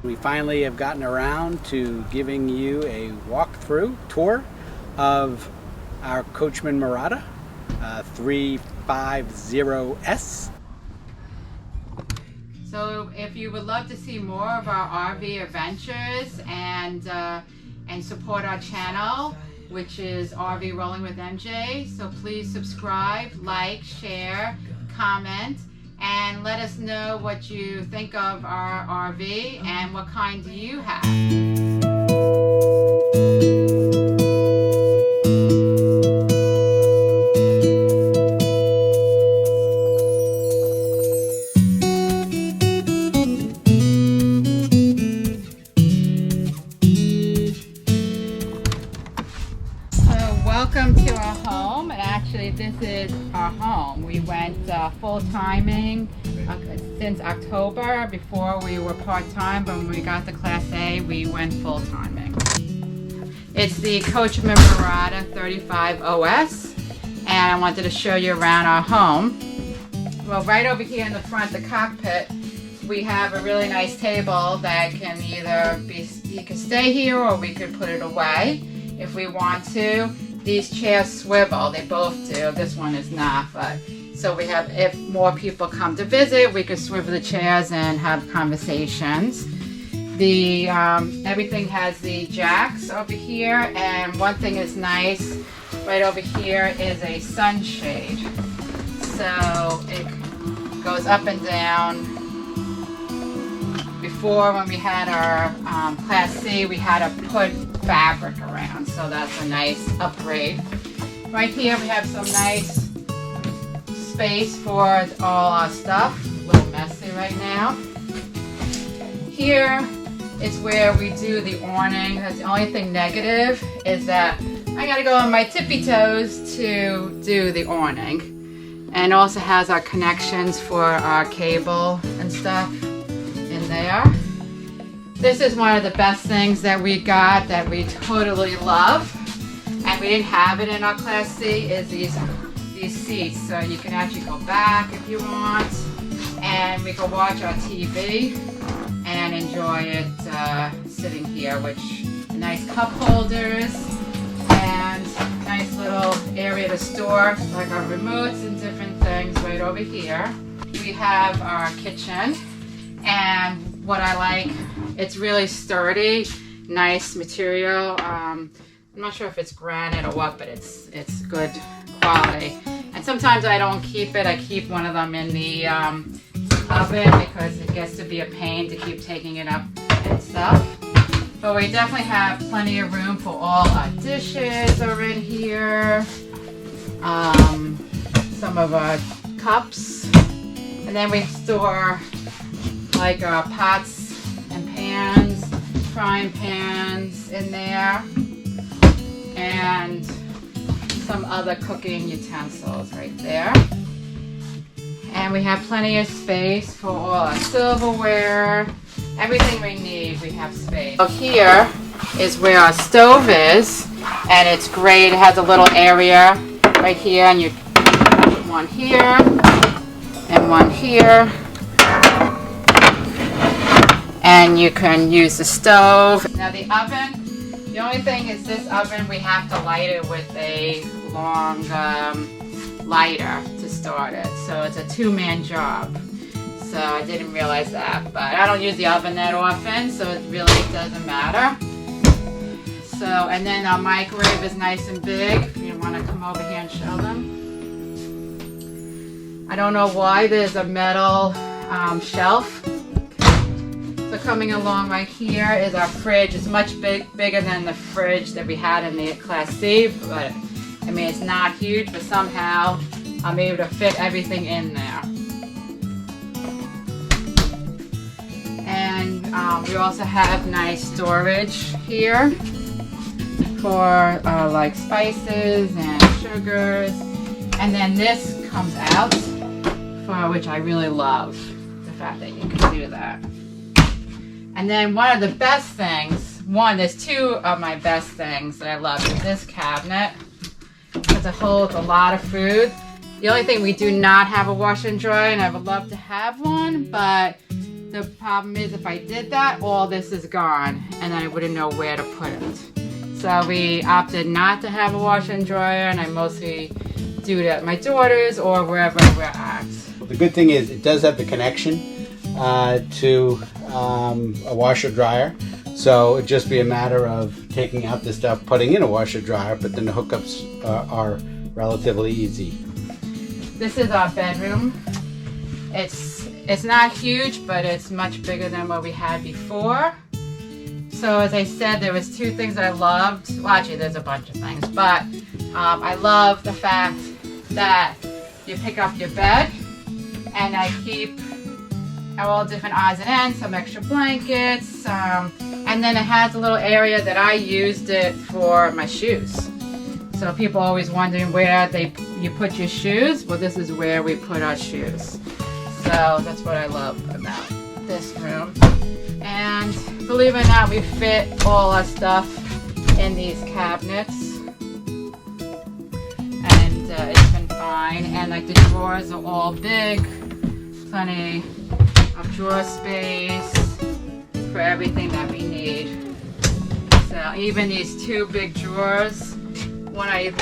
We finally have gotten around to giving you a walkthrough tour of our Coachman Mirada 35OS. So if you would love to see more of our RV adventures and support our channel, which is RV Rolling with MJ, so please subscribe, like, share, comment, and let us know what you think of our RV and what kind do you have. Welcome to our home, and actually this is our home. We went full-timing since October. Before we were part-time, but when we got the Class A, we went full-timing. It's the COACHMEN Mirada 35OS, and I wanted to show you around our home. Well, right over here in the front, the cockpit, we have a really nice table that can either be, you can stay here or we could put it away if we want to. These chairs swivel, they both do. This one is not, but so we have, if more people come to visit, we could swivel the chairs and have conversations. The everything has the jacks over here, and one thing is nice, right over here is a sunshade. So it goes up and down. Before, when we had our Class C, we had to put fabric around, so that's a nice upgrade. Right here we have some nice space for all our stuff. A little messy right now. Here is where we do the awning. That's the only thing negative, is that I gotta go on my tippy toes to do the awning. And also has our connections for our cable and stuff in there. This is one of the best things that we got that we totally love, and we didn't have it in our Class C, is these seats. So you can actually go back if you want, and we can watch our TV and enjoy it sitting here, which nice cup holders and nice little area to store like our remotes and different things right over here. We have our kitchen, and what I like, it's really sturdy, nice material. I'm not sure if it's granite or what, but it's good quality. And sometimes I don't keep it. I keep one of them in the oven because it gets to be a pain to keep taking it up and stuff. But we definitely have plenty of room for all our dishes are in here. Some of our cups. And then we store like our pots and pans, frying pans in there, and some other cooking utensils right there. And we have plenty of space for all our silverware, everything we need, we have space. So here is where our stove is, and it's great. It has a little area right here, and you put one here and one here. And you can use the stove. Now the oven, the only thing is this oven, we have to light it with a long lighter to start it. So it's a two-man job. So I didn't realize that, but I don't use the oven that often, so it really doesn't matter. So, and then our microwave is nice and big, if you want to come over here and show them. I don't know why there's a metal shelf. So coming along right here is our fridge. It's much bigger than the fridge that we had in the Class C, but I mean, it's not huge, but somehow I'm able to fit everything in there. And we also have nice storage here for like spices and sugars. And then this comes out, for which I really love, the fact that you can do that. And then one of the best things, there's two of my best things that I love, is this cabinet. It holds a lot of food. The only thing, we do not have a washer and dryer, and I would love to have one, but The problem is if I did that, all this is gone and I wouldn't know where to put it. So we opted not to have a washer and dryer, and I mostly do it at my daughter's or wherever we're at. The good thing is it does have the connection to a washer dryer, so it'd just be a matter of taking out the stuff, putting in a washer dryer, but then the hookups are relatively easy. This is our bedroom. It's not huge, but it's much bigger than what we had before. So as I said, there was two things I loved. Well, actually there's a bunch of things, but I love the fact that you pick up your bed, and I keep all different odds and ends, some extra blankets, and then it has a little area that I used it for my shoes. So people are always wondering where you put your shoes. Well, this is where we put our shoes. So that's what I love about this room. And believe it or not, we fit all our stuff in these cabinets. And it's been fine. And like the drawers are all big, plenty of drawer space for everything that we need. So even these two big drawers, when I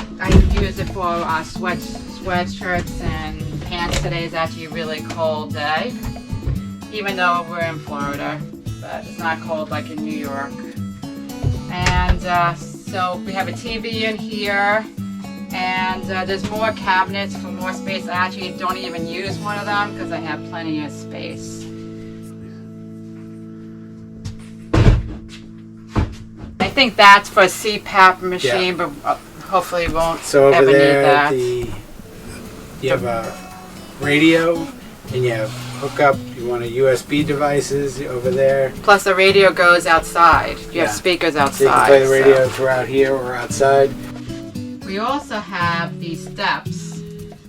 use it for sweatshirts and pants. Today is actually a really cold day, even though we're in Florida, but it's not cold like in New York. And so we have a TV in here, and there's more cabinets for more space. I actually don't even use one of them because I have plenty of space. I think that's for a CPAP machine, but hopefully won't So over ever there, need that. you have a radio, and you have hookup. You want a USB devices over there. Plus the radio goes outside. You have Yeah. speakers So you outside. can play the radio throughout here or outside. We also have these steps,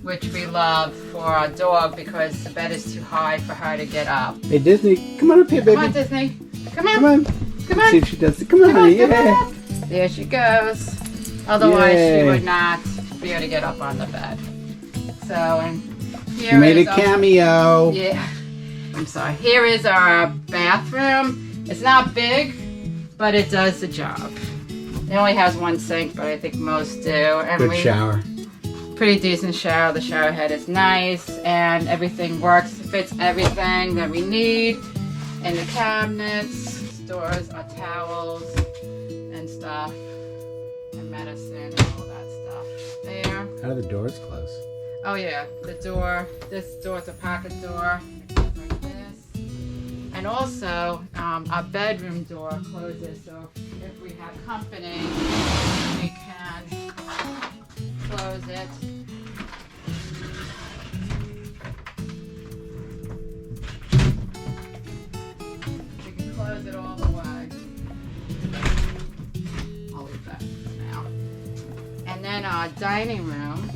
which we love for our dog because the bed is too high for her to get up. Hey Disney, come on up here, baby. Come on, Disney. Come on. Come on. Come Let's see on. if she does it. Come on, Come on, honey. come Yeah. on. There she goes. Otherwise, Yay. she would not be able to get up on the bed. So, and here She made a is our- cameo. Yeah. I'm sorry. Here is our bathroom. It's not big, but it does the job. It only has one sink, but I think most do. And Good shower. Pretty decent shower. The shower head is nice, and everything works. Fits everything that we need in the cabinets. Stores our towels and stuff, and medicine and all that stuff there. How do the doors close? Oh yeah, the door. This door is a pocket door. It goes like this. And also, our bedroom door closes, so if we have company, we can close it. We can close it all the way. I'll leave that for now. And then our dining room.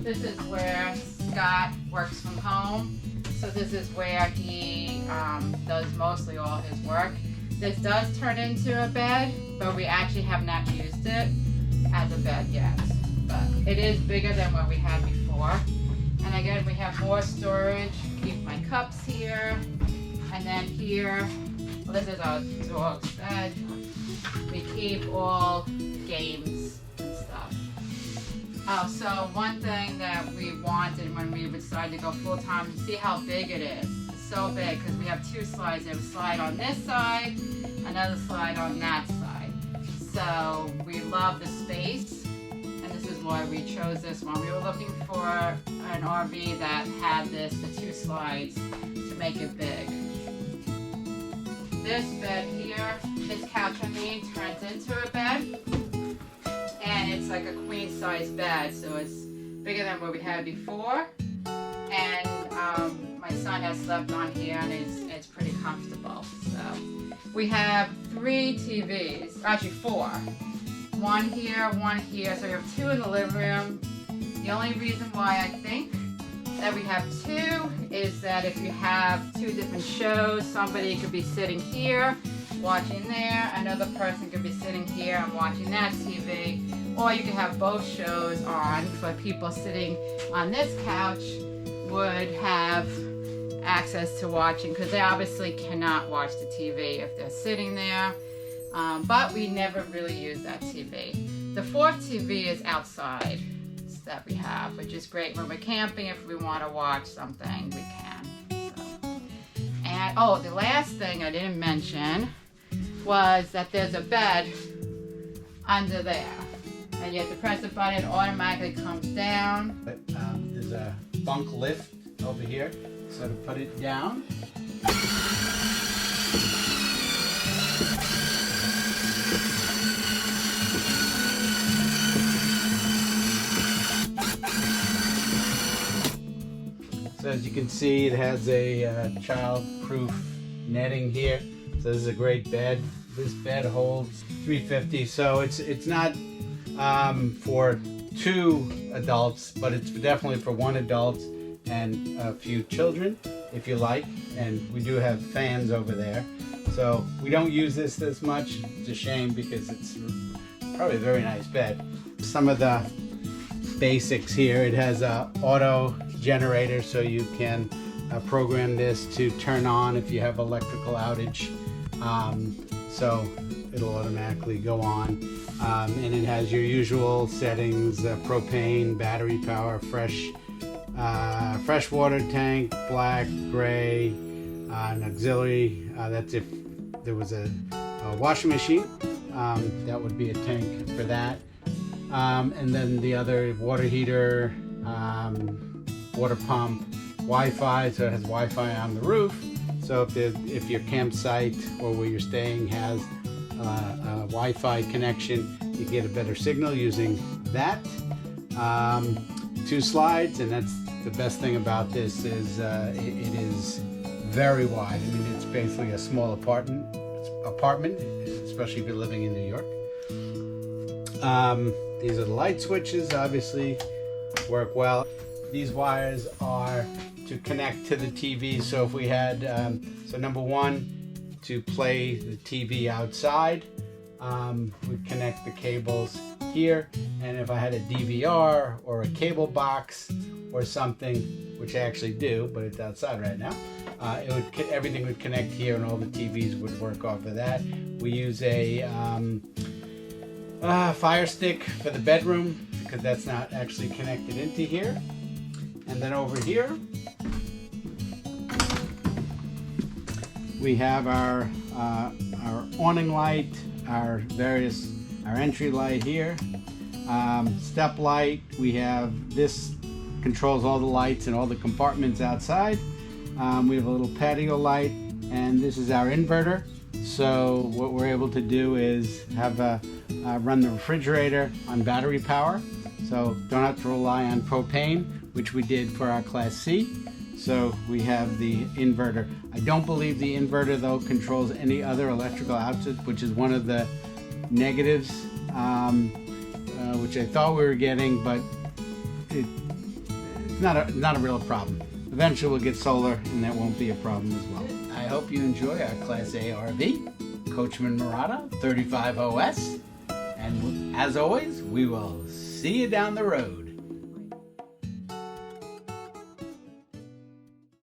This is where Scott works from home. So this is where he does mostly all his work. This does turn into a bed, but we actually have not used it as a bed yet. But it is bigger than what we had before. And again, we have more storage. Keep my cups here. And then here, well, this is our dog's bed. We keep all games and stuff. Oh, so one thing that we wanted when we decided to go full-time, see how big it is. It's so big because we have two slides. There's a slide on this side, another slide on that side. So we love the space, and this is why we chose this one. We were looking for an RV that had the two slides to make it big. This bed here, this couch I mean, turns into a bed. And it's like a queen size bed, so it's bigger than what we had before. And my son has slept on here, and it's pretty comfortable. So we have 3 TVs, actually 4. One here, so we have 2 in the living room. The only reason why I think that we have 2 is that if you have 2 different shows, somebody could be sitting here watching there, another person could be sitting here and watching that TV, or you could have both shows on for people sitting on this couch would have access to watching, because they obviously cannot watch the TV if they're sitting there. But we never really use that TV. The fourth TV is outside that we have, which is great when we're camping. If we want to watch something, we can. So. And oh, the last thing I didn't mention was that there's a bed under there, and you have to press the button, it automatically comes down. But there's a bunk lift over here, so to put it down. So as you can see, it has a child-proof netting here. So this is a great bed. This bed holds 350, so it's not for two adults, but it's definitely for one adult and a few children, if you like. And we do have fans over there. So we don't use this much. It's a shame because it's probably a very nice bed. Some of the basics here, it has a auto generator, so you can program this to turn on if you have electrical outage. So it'll automatically go on. And it has your usual settings, propane, battery power, fresh water tank, black, gray, an auxiliary. That's if there was a washing machine. That would be a tank for that. And then the other water heater, water pump, Wi-Fi, so it has Wi-Fi on the roof. So if your campsite or where you're staying has a Wi-Fi connection, you get a better signal using that. 2 slides, and that's the best thing about this is it is very wide. I mean, it's basically a small apartment, especially if you're living in New York. These are the light switches, obviously work well. These wires are to connect to the TV. So if we had, so number one, to play the TV outside, we'd connect the cables here. And if I had a DVR or a cable box or something, which I actually do, but it's outside right now, everything would connect here and all the TVs would work off of that. We use a Fire Stick for the bedroom because that's not actually connected into here. And then over here, we have our awning light, our entry light here, step light. We have this controls all the lights and all the compartments outside. We have a little patio light, and this is our inverter. So what we're able to do is have run the refrigerator on battery power. So don't have to rely on propane, which we did for our Class C. So we have the inverter. I don't believe the inverter though controls any other electrical output, which is one of the negatives, which I thought we were getting, but it's not a real problem. Eventually we'll get solar and that won't be a problem as well. I hope you enjoy our Class A RV, Coachman Mirada 35OS. And as always, we will see you down the road.